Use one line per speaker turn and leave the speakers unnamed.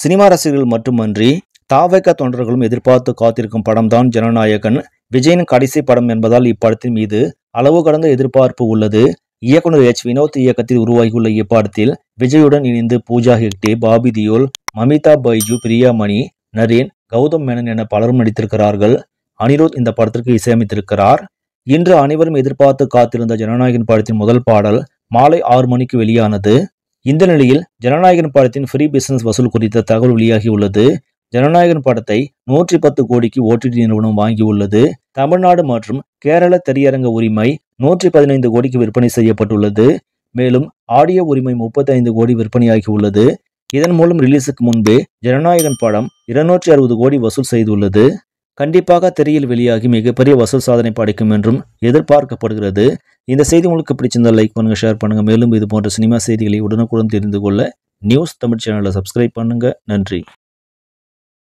Cinema ரசிகர்கள் மட்டுமன்றி தாவேக தொண்டர்களும் எதிர்பார்த்து காத்திருக்கும் படம்தான் ஜனநாயகன். விஜயின் கடைசி படம் என்பதால் இப்படத்தின் மீது அளவு கடந்த எதிர்பார்ப்பு உள்ளது. இயக்குனர் வினோத் இயக்கத்தில் உருவாகியுள்ள இப்படத்தில் விஜயுடன் இணைந்து பூஜா ஹெக்டே, பாபி தியோல், மமிதா பைஜு, பிரியா மணி, நரேன், கௌதம் மேனன் என பலரும் நடித்திருக்கிறார்கள். அனிருத் இந்த படத்திற்கு இசையமைத்திருக்கிறார். இன்று அனைவரும் எதிர்பார்த்து காத்திருந்த ஜனநாயகன் படத்தின் முதல் பாடல் மாலை 6 மணிக்கு வெளியானது. இந்த நிலையில் ஜனநாயகன் படத்தின் ஃப்ரீ பிசினஸ் வசூல் குறித்த தகவல் வெளியாகியுள்ளது. ஜனநாயகன் படத்தை 110 கோடிக்கு OTT நிறுவனம் வாங்கியுள்ளது. தமிழ்நாடு மற்றும் கேரள திரையரங்க உரிமை 115 கோடிக்கு விற்பனை செய்யப்பட்டுள்ளது. மேலும் ஆடியோ உரிமை 35 கோடி விற்பனையாகியுள்ளது. இதன் மூலம் ரிலீஸுக்கு முன்பே ஜனநாயகன் படம் 260 கோடி வசூல் செய்துள்ளது. கண்டிப்பாக திரையில் வெளியாகி மிகப்பெரிய வசூல் சாதனை படைக்கும் என்றும் எதிர்பார்க்கப்படுகிறது. இந்த செய்தி உங்களுக்கு பிடிச்சிருந்தால் லைக் பண்ணுங்க, ஷேர் பண்ணுங்க. மேலும் இது போன்ற சினிமா செய்திகளை உடனுக்குடன் தெரிந்து கொள்ள நியூஸ் தமிழ் சேனலை சப்ஸ்கிரைப் பண்ணுங்க. நன்றி.